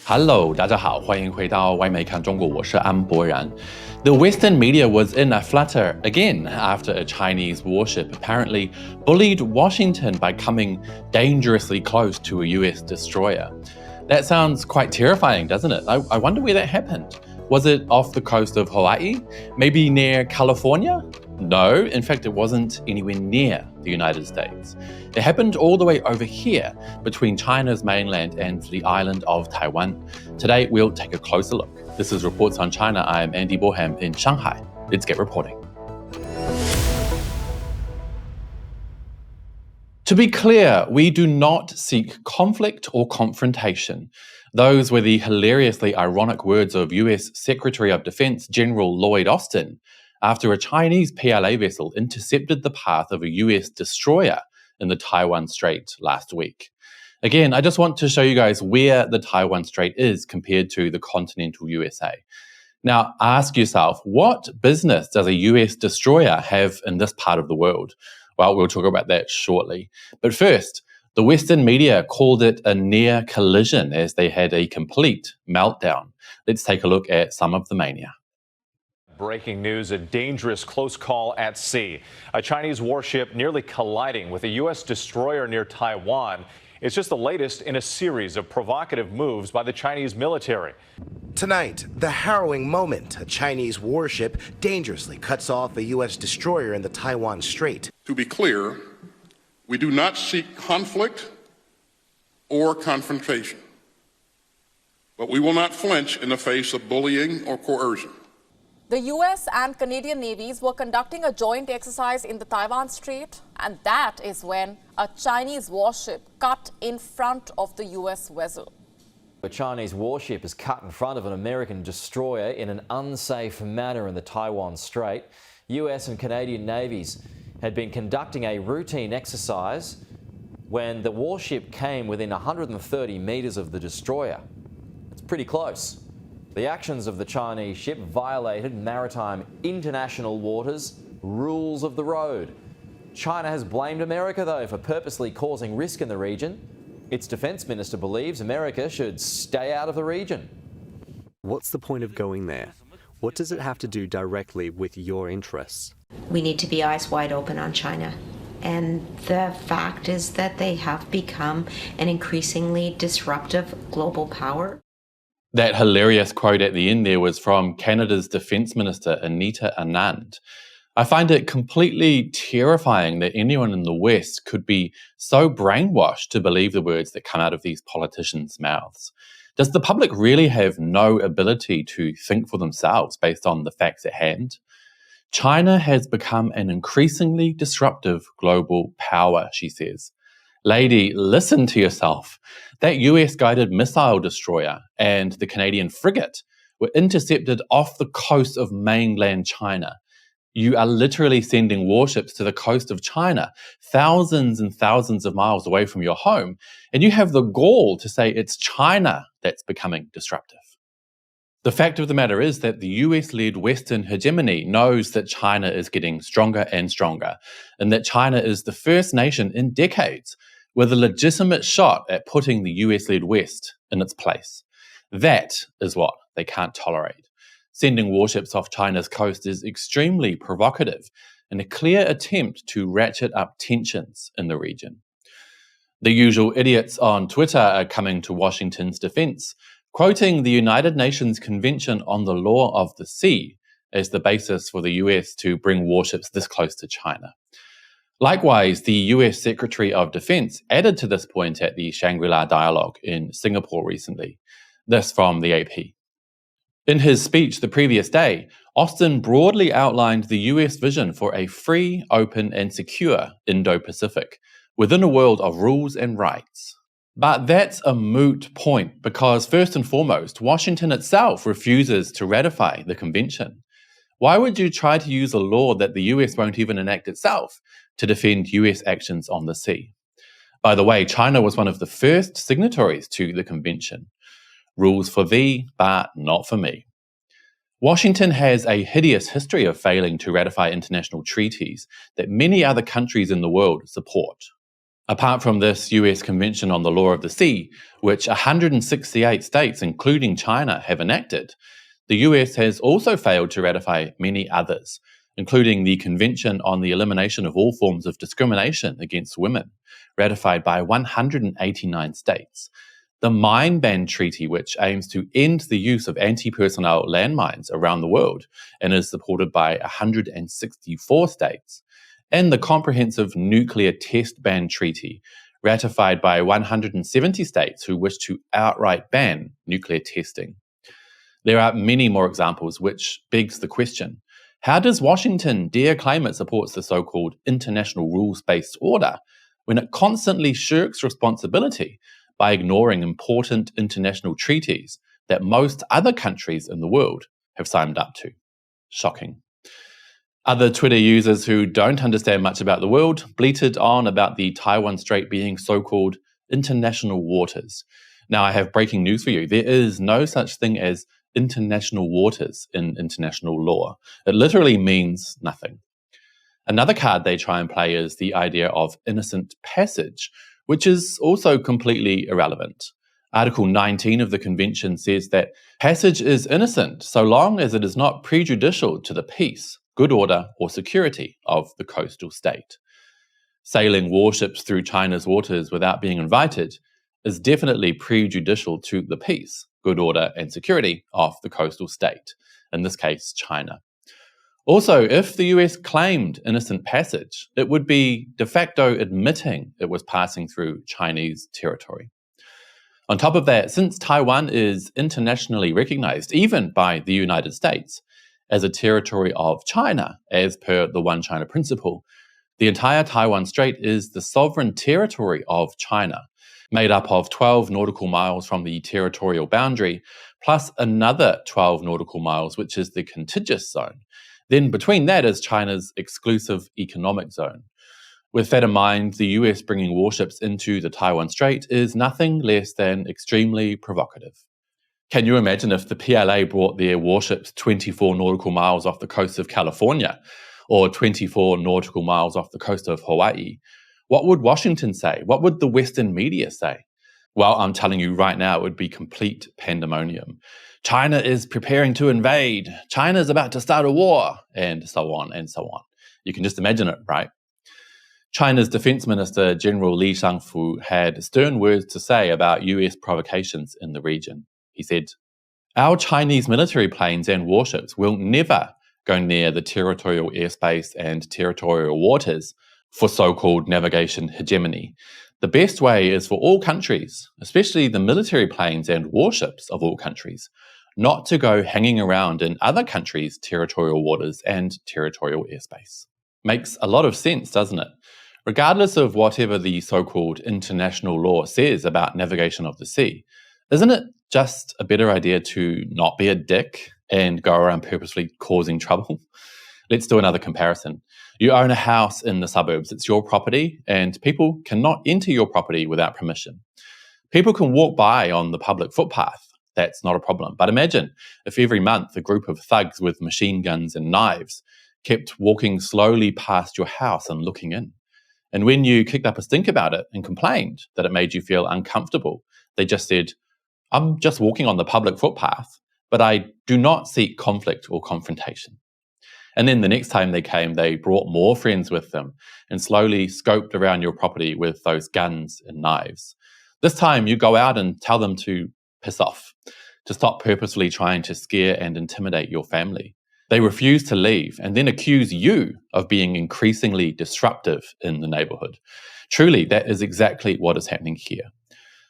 Hello， 大家好，欢迎回到外媒看中国，我是安博然。The Western media was in a flutter again after a Chinese warship apparently bullied Washington by coming dangerously close to a US destroyer. That sounds quite terrifying, doesn't it? I wonder where that happened. Was it off the coast of Hawaii? Maybe near California? No, in fact, it wasn't anywhere near the United States. It happened all the way over here between China's mainland and the island of Taiwan. Today, we'll take a closer look. This is Reports on China. I am Andy Boreham in Shanghai. Let's get reporting. To be clear, we do not seek conflict or confrontation. Those were the hilariously ironic words of US Secretary of Defense General Lloyd Austin after a Chinese PLA vessel intercepted the path of a US destroyer in the Taiwan Strait last week. Again, I just want to show you guys where the Taiwan Strait is compared to the continental USA. Now, ask yourself, what business does a US destroyer have in this part of the world? Well, we'll talk about that shortly. But first, the Western media called it a near collision as they had a complete meltdown. Let's take a look at some of the mania. Breaking news, a dangerous close call at sea. A Chinese warship nearly colliding with a U.S. destroyer near Taiwan. It's just the latest in a series of provocative moves by the Chinese military. Tonight, the harrowing moment. A Chinese warship dangerously cuts off a U.S. destroyer in the Taiwan Strait. To be clear, we do not seek conflict or confrontation, but we will not flinch in the face of bullying or coercion. The US and Canadian navies were conducting a joint exercise in the Taiwan Strait, and that is when a Chinese warship cut in front of the US vessel. A Chinese warship is cut in front of an American destroyer in an unsafe manner in the Taiwan Strait. US and Canadian navies had been conducting a routine exercise when the warship came within 130 metres of the destroyer. It's pretty close. The actions of the Chinese ship violated maritime international waters rules of the road. China has blamed America, though, for purposely causing risk in the region. Its defence minister believes America should stay out of the region. What's the point of going there? What does it have to do directly with your interests? We need to be eyes wide open on China. And the fact is that they have become an increasingly disruptive global power. That hilarious quote at the end there was from Canada's Defence Minister, Anita Anand. I find it completely terrifying that anyone in the West could be so brainwashed to believe the words that come out of these politicians' mouths. Does the public really have no ability to think for themselves based on the facts at hand? China has become an increasingly disruptive global power, she says. Lady, listen to yourself. That US-guided missile destroyer and the Canadian frigate were intercepted off the coast of mainland China. You are literally sending warships to the coast of China, thousands and thousands of miles away from your home, and you have the gall to say it's China that's becoming disruptive. The fact of the matter is that the US-led Western hegemony knows that China is getting stronger and stronger, and that China is the first nation in decades with a legitimate shot at putting the US-led West in its place. That is what they can't tolerate. Sending warships off China's coast is extremely provocative and a clear attempt to ratchet up tensions in the region. The usual idiots on Twitter are coming to Washington's defense, quoting the United Nations Convention on the Law of the Sea as the basis for the US to bring warships this close to China. Likewise, the US Secretary of Defense added to this point at the Shangri-La Dialogue in Singapore recently. This from the AP. In his speech the previous day, Austin broadly outlined the US vision for a free, open, and secure Indo-Pacific within a world of rules and rights. But that's a moot point because, first and foremost, Washington itself refuses to ratify the convention. Why would you try to use a law that the US won't even enact itself to defend US actions on the sea? By the way, China was one of the first signatories to the convention. Rules for thee, but not for me. Washington has a hideous history of failing to ratify international treaties that many other countries in the world support. Apart from this US Convention on the Law of the Sea, which 168 states, including China, have enacted, the US has also failed to ratify many others, including the Convention on the Elimination of All Forms of Discrimination Against Women, ratified by 189 states, the Mine Ban Treaty, which aims to end the use of anti-personnel landmines around the world and is supported by 164 states, and the Comprehensive Nuclear Test Ban Treaty, ratified by 170 states who wish to outright ban nuclear testing. There are many more examples, which begs the question, how does Washington dare claim it supports the so-called international rules-based order when it constantly shirks responsibility by ignoring important international treaties that most other countries in the world have signed up to? Shocking. Other Twitter users who don't understand much about the world bleated on about the Taiwan Strait being so-called international waters. Now, I have breaking news for you. There is no such thing as international waters in international law. It literally means nothing. Another card they try and play is the idea of innocent passage, which is also completely irrelevant. Article 19 of the Convention says that passage is innocent so long as it is not prejudicial to the peace, good order, or security of the coastal state. Sailing warships through China's waters without being invited is definitely prejudicial to the peace, good order, and security of the coastal state, in this case, China. Also, if the US claimed innocent passage, it would be de facto admitting it was passing through Chinese territory. On top of that, since Taiwan is internationally recognized, even by the United States, as a territory of China, as per the One China principle, the entire Taiwan Strait is the sovereign territory of China, made up of 12 nautical miles from the territorial boundary, plus another 12 nautical miles, which is the contiguous zone. Then between that is China's exclusive economic zone. With that in mind, the US bringing warships into the Taiwan Strait is nothing less than extremely provocative. Can you imagine if the PLA brought their warships 24 nautical miles off the coast of California or 24 nautical miles off the coast of Hawaii? What would Washington say? What would the Western media say? Well, I'm telling you right now, it would be complete pandemonium. China is preparing to invade. China is about to start a war, and so on and so on. You can just imagine it, right? China's Defense Minister, General Li Shangfu, had stern words to say about US provocations in the region. He said, "Our Chinese military planes and warships will never go near the territorial airspace and territorial waters for so-called navigation hegemony. The best way is for all countries, especially the military planes and warships of all countries, not to go hanging around in other countries' territorial waters and territorial airspace." Makes a lot of sense, doesn't it? Regardless of whatever the so-called international law says about navigation of the sea, isn't it just a better idea to not be a dick and go around purposely causing trouble? Let's do another comparison. You own a house in the suburbs. It's your property, and people cannot enter your property without permission. People can walk by on the public footpath. That's not a problem. But imagine if every month a group of thugs with machine guns and knives kept walking slowly past your house and looking in. And when you kicked up a stink about it and complained that it made you feel uncomfortable, they just said, "I'm just walking on the public footpath, but I do not seek conflict or confrontation." And then the next time they came, they brought more friends with them and slowly scoped around your property with those guns and knives. This time you go out and tell them to piss off, to stop purposely trying to scare and intimidate your family. They refuse to leave and then accuse you of being increasingly disruptive in the neighborhood. Truly, that is exactly what is happening here.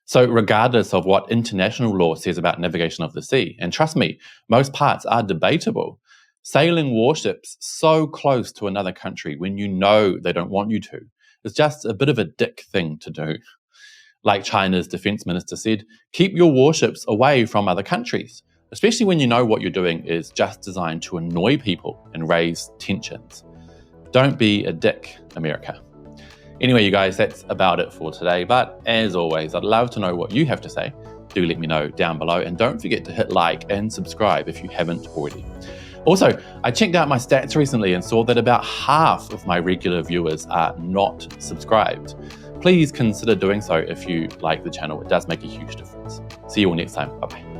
So regardless of what international law says about navigation of the sea, and trust me, most parts are debatable, sailing warships so close to another country when you know they don't want you to is just a bit of a dick thing to do. Like China's defense minister said, keep your warships away from other countries, especially when you know what you're doing is just designed to annoy people and raise tensions. Don't be a dick, America. Anyway, you guys, that's about it for today. But as always, I'd love to know what you have to say. Do let me know down below. And don't forget to hit like and subscribe if you haven't already. Also, I checked out my stats recently and saw that about half of my regular viewers are not subscribed. please consider doing so if you like the channel. It does make a huge difference. See you all next time. Bye-bye.